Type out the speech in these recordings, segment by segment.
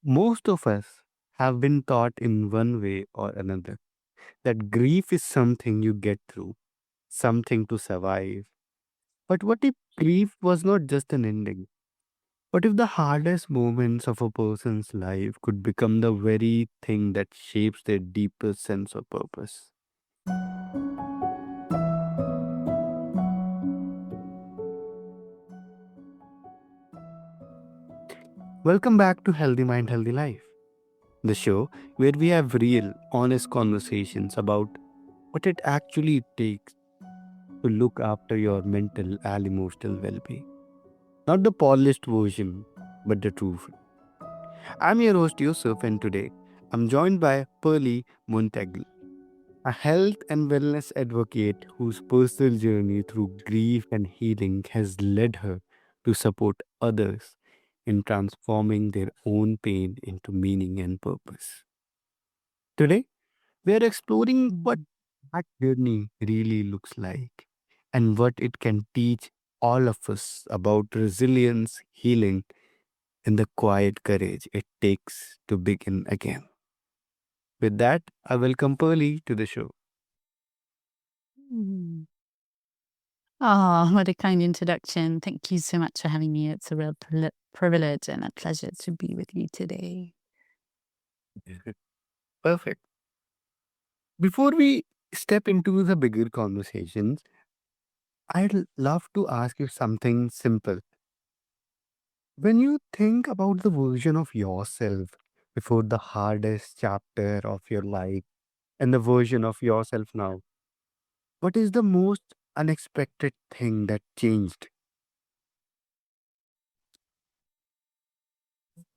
Most of us have been taught in one way or another that grief is something you get through, something to survive. But what if grief was not just an ending? What if the hardest moments of a person's life could become the very thing that shapes their deepest sense of purpose? Welcome back to Healthy Mind, Healthy Life, the show where we have real, honest conversations about what it actually takes to look after your mental and emotional well being. Not the polished version, but the truth. I'm your host Yusuf, and today I'm joined by Pearly Montagu, a health and wellness advocate whose personal journey through grief and healing has led her to support others in transforming their own pain into meaning and purpose. Today, we are exploring what that journey really looks like and what it can teach all of us about resilience, healing, and the quiet courage it takes to begin again. With that, I welcome Pearly to the show. Mm. Oh, what a kind introduction. Thank you so much for having me. It's a real privilege and a pleasure to be with you today. Perfect. Before we step into the bigger conversations, I'd love to ask you something simple. When you think about the version of yourself before the hardest chapter of your life and the version of yourself now, what is the most unexpected thing that changed?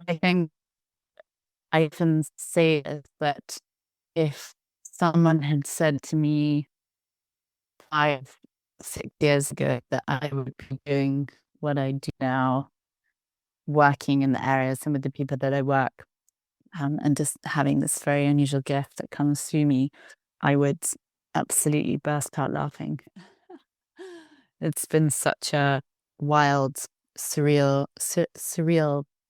I think I can say is that if someone had said to me 5, 6 years ago that I would be doing what I do now, working in the areas and with the people that I work, and just having this very unusual gift that comes through me, I would absolutely burst out laughing. It's been such a wild, surreal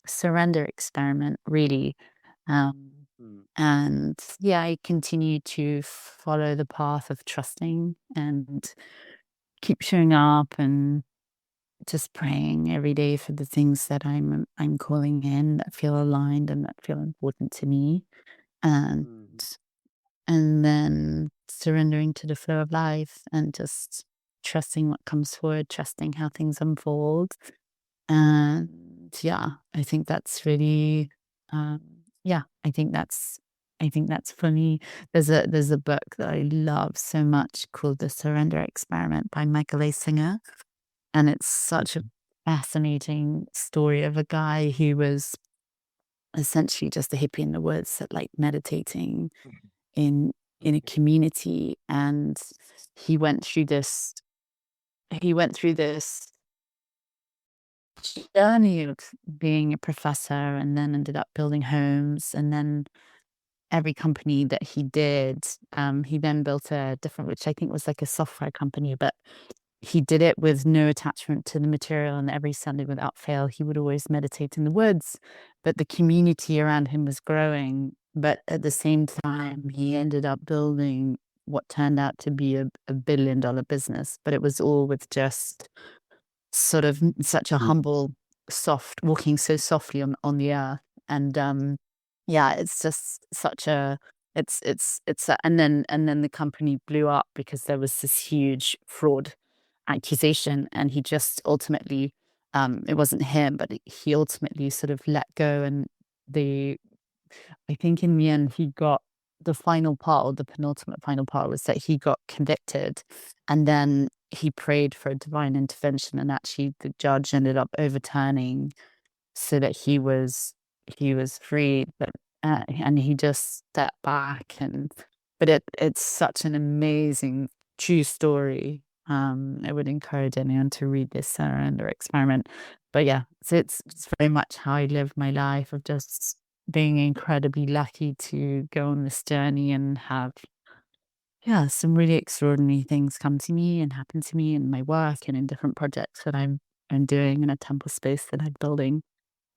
surrender experiment, really. Um, Mm, and yeah, I continue to follow the path of trusting and keep showing up and just praying every day for the things that I'm calling in that feel aligned and that feel important to me. And mm, and then surrendering to the flow of life and just trusting what comes forward, trusting how things unfold. And yeah, I think that's really, um, yeah, I think that's for me. There's a book that I love so much called The Surrender Experiment by Michael A. Singer, and it's such a fascinating story of a guy who was essentially just a hippie in the woods, that like meditating in a okay. community, and he went through this he went through this journey of being a professor and then ended up building homes, and then every company that he did, he then built a different, which I think was like a software company, but he did it with no attachment to the material, and every Sunday without fail, he would always meditate in the woods, but the community around him was growing, but at the same time, he ended up building what turned out to be a billion-dollar business, but it was all with just sort of such a humble, soft walking so softly on the earth, and, yeah, it's just such a it's a and then the company blew up because there was this huge fraud accusation, and he just ultimately, it wasn't him, but he ultimately sort of let go, and the I think in the end, he got the final part, or the penultimate final part was that he got convicted, and then he prayed for a divine intervention, and actually the judge ended up overturning so that he was freed, but, and he just stepped back, and but it's such an amazing true story. I would encourage anyone to read this surrender experiment. But yeah, so it's very much how I live my life, of just being incredibly lucky to go on this journey and have, yeah, some really extraordinary things come to me and happen to me in my work and in different projects that I'm doing in a temple space that I'm building.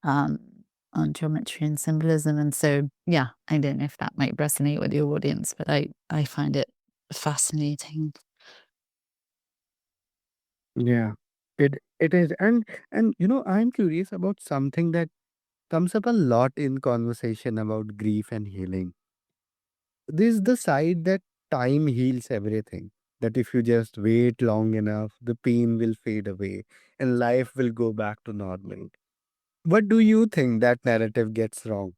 Um, geometry and symbolism. And so, yeah, I don't know if that might resonate with your audience, but I find it fascinating. Yeah, it is. And I'm curious about something that comes up a lot in conversation about grief and healing. This is the side that time heals everything. That if you just wait long enough, the pain will fade away and life will go back to normal. What do you think that narrative gets wrong?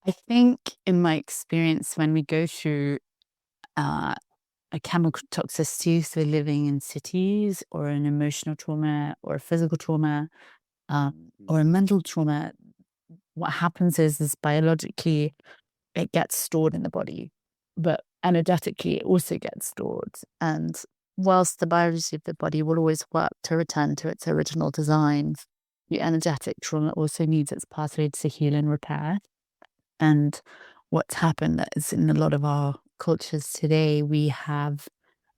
I think in my experience, when we go through uh, a chemical toxicity, so living in cities, or an emotional trauma, or a physical trauma, or a mental trauma, what happens is biologically it gets stored in the body, but energetically it also gets stored. And whilst the biology of the body will always work to return to its original design, the energetic trauma also needs its pathway to heal and repair. And what's happened is in a lot of our cultures today, we have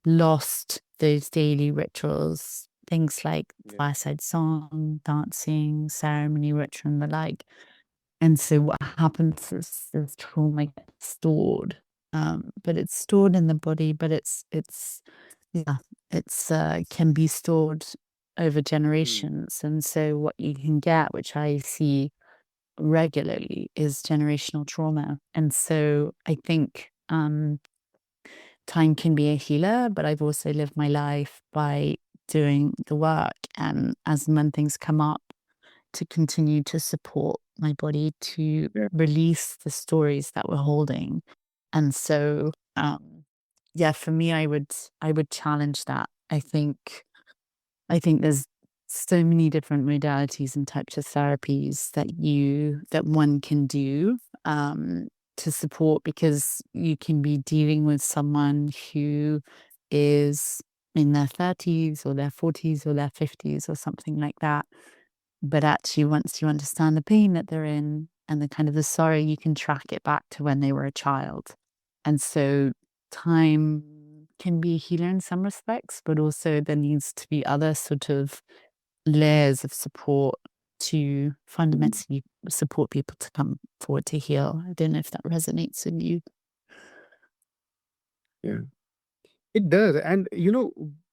lost those daily rituals, things like Yeah. fireside song, dancing, ceremony, ritual, and the like. And so what happens is this trauma gets stored, but it's stored in the body, but it's yeah, it's can be stored over Mm. generations. And so what you can get, which I see regularly, is generational trauma. And so I think time can be a healer, but I've also lived my life by doing the work, and as and when things come up, to continue to support my body to Yeah. release the stories that we're holding. And so, yeah, for me, I would challenge that. I think there's so many different modalities and types of therapies that one can do to support, because you can be dealing with someone who is in their 30s or their 40s or their 50s or something like that. But actually, once you understand the pain that they're in and the kind of the sorrow, you can track it back to when they were a child. And so time can be a healer in some respects, but also there needs to be other sort of layers of support to fundamentally support people to come forward to heal. I don't know if that resonates with you. Yeah. It does. And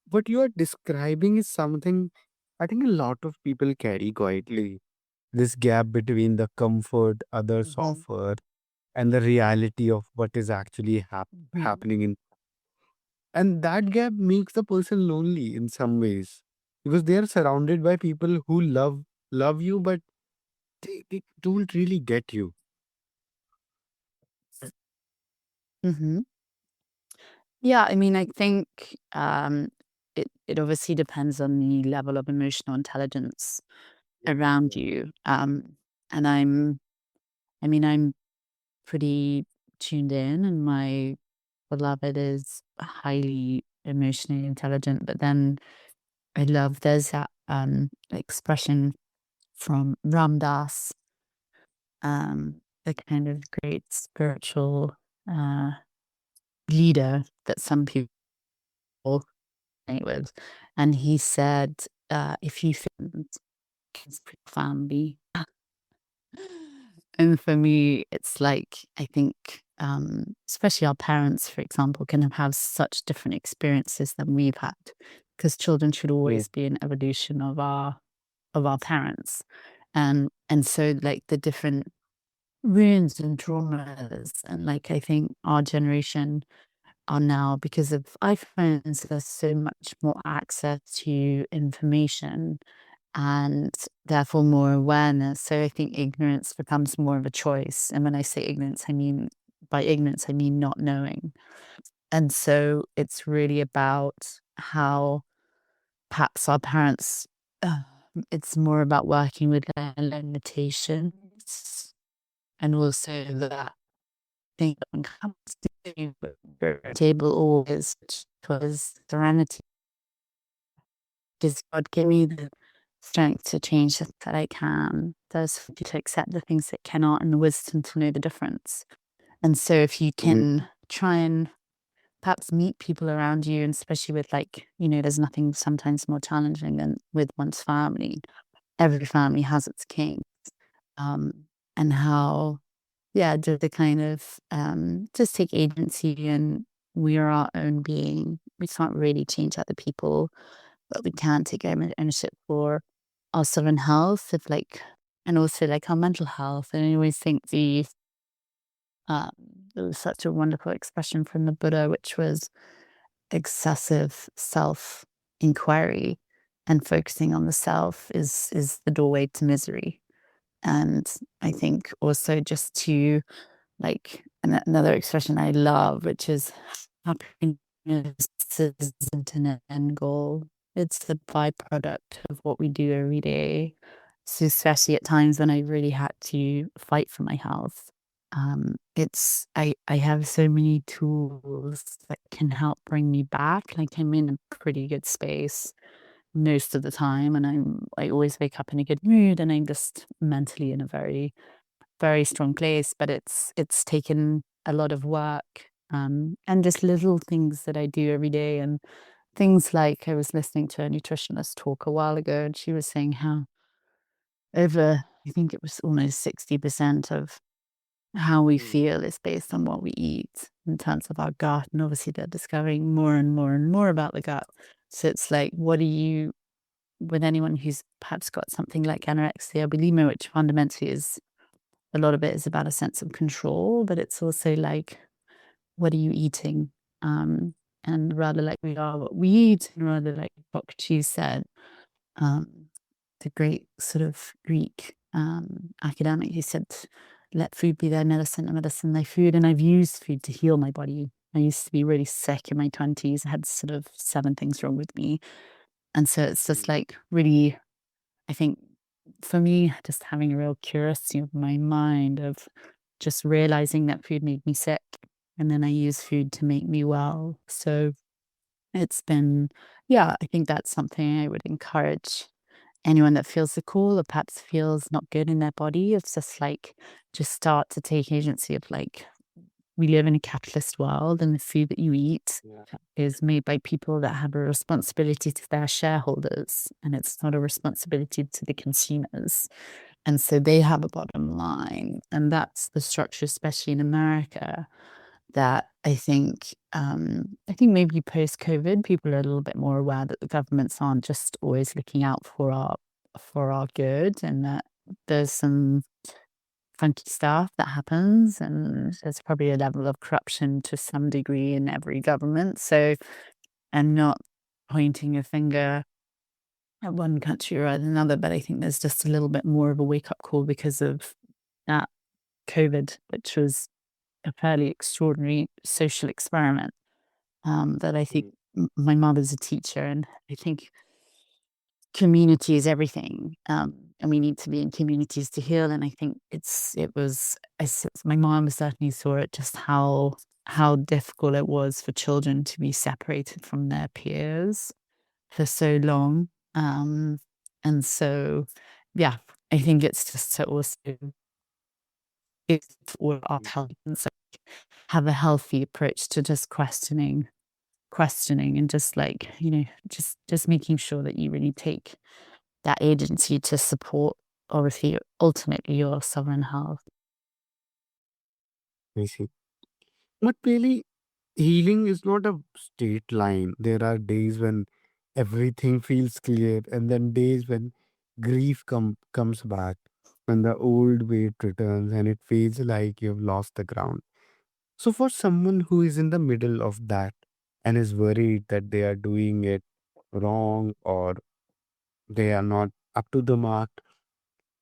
what you are describing is something I think a lot of people carry quietly. This gap between the comfort others Mhm, offer and the reality of what is actually mhm. happening in. And that gap makes the person lonely in some ways because they are surrounded by people who love you, but they don't really get you. Mhm. Yeah, I mean, I think it obviously depends on the level of emotional intelligence around Yeah. you. And I'm pretty tuned in, and my beloved is highly emotionally intelligent. But then I love there's that expression from Ram Dass, the kind of great spiritual uh, leader that some people resonate with, and he said, "If you think it's pretty family." And for me, it's like, I think, especially our parents, for example, can have such different experiences than we've had, because children should Yeah. always be an evolution of our parents. And so like the different wounds and traumas, and like I think our generation are now, because of iPhones, there's so much more access to information and therefore more awareness. So I think ignorance becomes more of a choice. And when I say ignorance, by ignorance, I mean not knowing. And so it's really about how perhaps our parents, uh, it's more about working with their limitations, and also that thing that when it comes to the table always was serenity. Does God give me the strength to change the things that I can? Does to accept the things that cannot, and the wisdom to know the difference? And so if you Mhm. can try and perhaps meet people around you, and especially with like, there's nothing sometimes more challenging than with one's family. Every family has its king. Um, and how, yeah, just the kind of just take agency, and we are our own being. We can't really change other people, but we can take ownership for our soul and health of like, and also like our mental health. And I always think um, there was such a wonderful expression from the Buddha, which was excessive self inquiry and focusing on the self is the doorway to misery. And I think also just to like another expression I love, which is happiness isn't an end goal. It's the byproduct of what we do every day. So especially at times when I really had to fight for my health. I have so many tools that can help bring me back. Like I'm in a pretty good space most of the time, and I always wake up in a good mood, and I'm just mentally in a very very strong place. But it's taken a lot of work, and just little things that I do every day, and things like I was listening to a nutritionist talk a while ago, and she was saying how over I think it was almost 60% of how we Mm. feel is based on what we eat in terms of our gut. And obviously they're discovering more and more and more about the gut. So it's like, what do you, with anyone who's perhaps got something like anorexia or bulimia, which fundamentally is a lot of it is about a sense of control, but it's also like, what are you eating? Um, and rather like we are what we eat, and rather like Socrates said, um, the great sort of Greek academic, he said, let food be thy medicine and medicine thy food. And I've used food to heal my body. I used to be really sick in my 20s. I had sort of 7 things wrong with me. And so it's just Mm. like really, I think for me, just having a real curiosity of my mind of just realizing that food made me sick. And then I use food to make me well. So it's been, yeah, I think that's something I would encourage anyone that feels the call or perhaps feels not good in their body. It's just like, just start to take agency of like, we live in a capitalist world, and the food that you eat Yeah. is made by people that have a responsibility to their shareholders, and it's not a responsibility to the consumers. And so they have a bottom line. And that's the structure, especially in America, that I think maybe post-COVID, people are a little bit more aware that the governments aren't just always looking out for our good, and that there's some funky stuff that happens, and there's probably a level of corruption to some degree in every government. So I'm not pointing a finger at one country or at another, but I think there's just a little bit more of a wake-up call because of that COVID, which was a fairly extraordinary social experiment, that I think Mm. my mother's a teacher, and I think community is everything. And we need to be in communities to heal. And I think my mom certainly saw it, just how difficult it was for children to be separated from their peers for so long. Um, and so, yeah, I think it's just to also give all our Mm. talents, have a healthy approach to just questioning and just like, just making sure that you really take that agency to support, obviously, ultimately your sovereign health. I see. But really, healing is not a straight line. There are days when everything feels clear, and then days when comes back, when the old weight returns, and it feels like you've lost the ground. So, for someone who is in the middle of that and is worried that they are doing it wrong or they are not up to the mark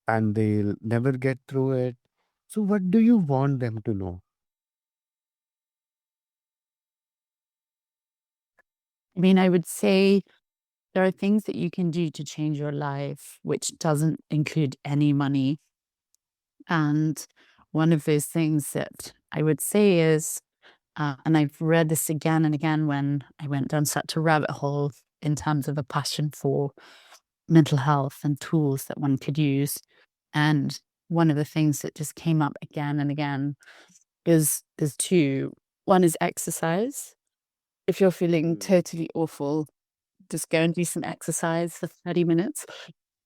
and they'll never get through it, so what do you want them to know? I mean, I would say there are things that you can do to change your life, which doesn't include any money. And one of those things that I would say is, and I've read this again and again when I went down such a rabbit hole in terms of a passion for mental health and tools that one could use. And one of the things that just came up again and again is two. One is exercise. if you're feeling Mm. totally awful, just go and do some exercise for 30 minutes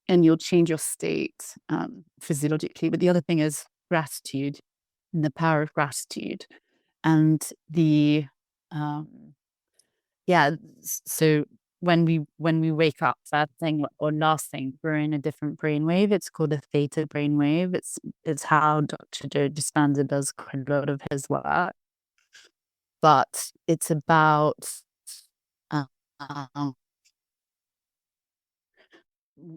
and you'll change your state physiologically. But the other thing is gratitude and the power of gratitude. And um, so when we wake up, first thing or last thing, we're in a different brainwave. It's called a theta brainwave. It's how Dr. Joe Dispenza does quite a lot of his work. But it's about um,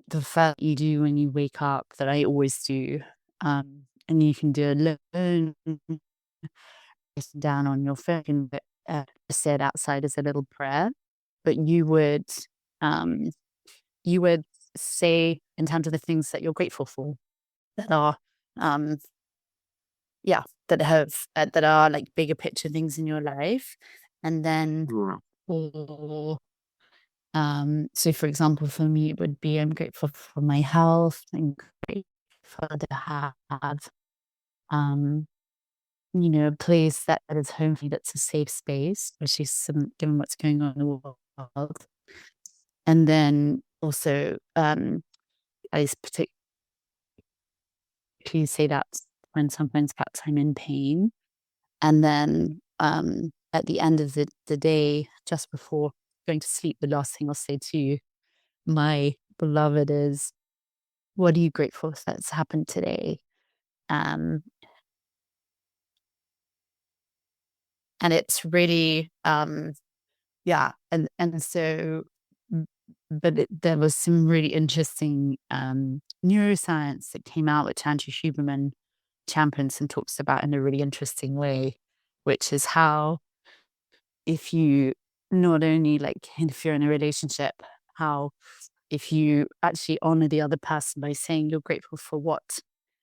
the first you do when you wake up that I always do. And you can do alone, down on your phone, but said outside as a little prayer. But um, you would say in terms of the things that you're grateful for that are, um, that are like bigger picture things in your life, and then or so for example, for me, it would be I'm grateful for my health. I'm grateful to have, um, a place that is home for me, that's a safe space, especially given what's going on in the world. And then also, I particularly say that when sometimes perhaps I'm in pain. And then at the end of the day, just before going to sleep, the last thing I'll say to my beloved is, what are you grateful that's happened today? Um, and it's really, and so, but there was some really interesting neuroscience that came out, which Andrew Huberman champions and talks about in a really interesting way, which is how if you not only like if you're in a relationship, how if you actually honor the other person by saying you're grateful for what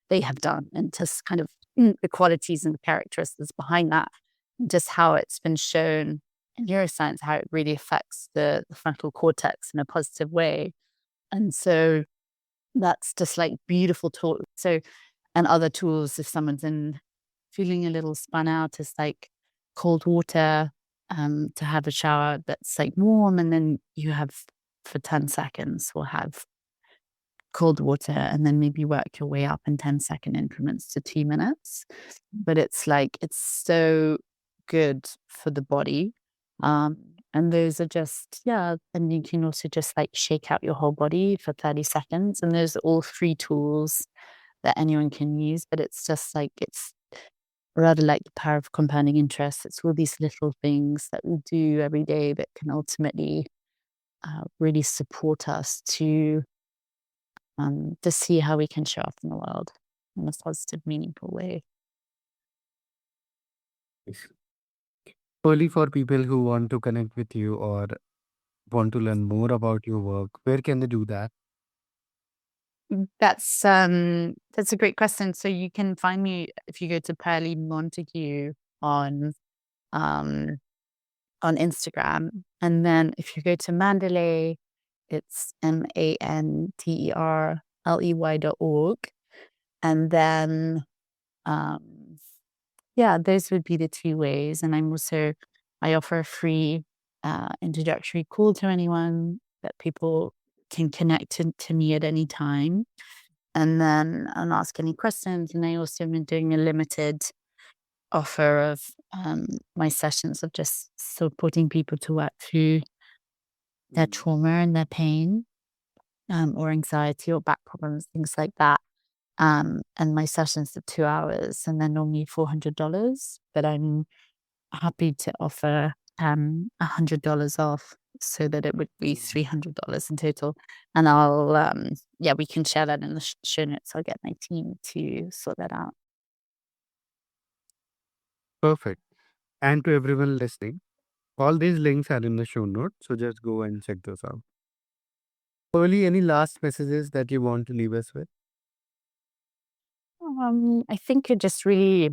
they have done and just kind of the qualities and the characteristics behind that, just how it's been shown in neuroscience, how it really affects the frontal cortex in a positive way. And so that's just like beautiful talk. So, and other tools, if someone's feeling a little spun out, is like cold water, to have a shower that's like warm, and then you have for 10 seconds, we'll have cold water, and then maybe work your way up in 10-second increments to 2 minutes. But it's like, it's so good for the body. And those are just, and you can also just like shake out your whole body for 30 seconds. And those are all free tools that anyone can use, but it's just like, it's rather like the power of compounding interest. It's all these little things that we do every day that can ultimately really support us to see how we can show up in the world in a positive, meaningful way. Only for people who want to connect with you or want to learn more about your work, where can they do that? That's a great question. So you can find me if you go to Pearly Montagu on um on Instagram. And then if you go to Mandalay, it's manterley.org. And then um those would be the two ways. And I offer a free introductory call to anyone that people can connect to me at any time. And then I'll ask any questions. And I also am doing a limited offer of my sessions of just supporting people to work through their trauma and their pain, or anxiety or back problems, things like that. And my sessions are 2 hours and they're normally $400, but I'm happy to offer $100 off so that it would be $300 in total. And we can share that in the show notes. I'll get my team to sort that out. Perfect. And to everyone listening, all these links are in the show notes, so just go and check those out. Pearly, any last messages that you want to leave us with? I think it just really,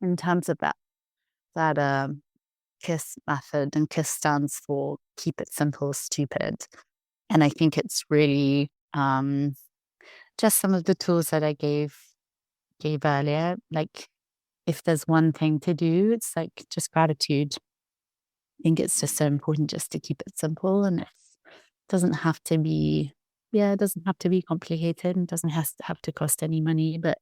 in terms of that KISS method, and KISS stands for keep it simple, stupid. And I think it's really just some of the tools that I gave earlier. Like, if there's one thing to do, it's like just gratitude. think it's just so important just to keep it simple, and it doesn't have to be, yeah, it doesn't have to be complicated and doesn't have to cost any money, but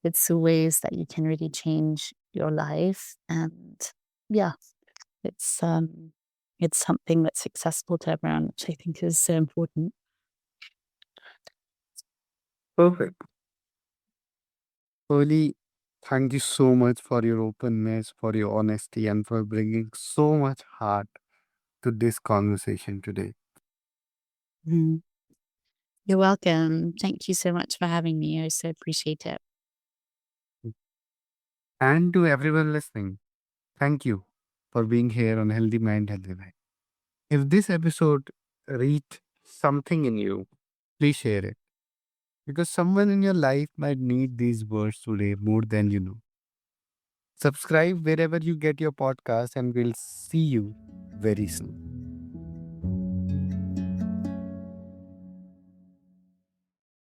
it's the ways that you can really change your life. And yeah, it's something that's accessible to everyone, which I think is so important. Perfect. Pearly, thank you so much for your openness, for your honesty, and for bringing so much heart to this conversation today. Mhm. You're welcome. Thank you so much for having me. I so appreciate it. And to everyone listening, thank you for being here on Healthy Mind, Healthy Life. If this episode reached something in you, please share it because someone in your life might need these words today more than you know. Subscribe wherever you get your podcast, and we'll see you very soon.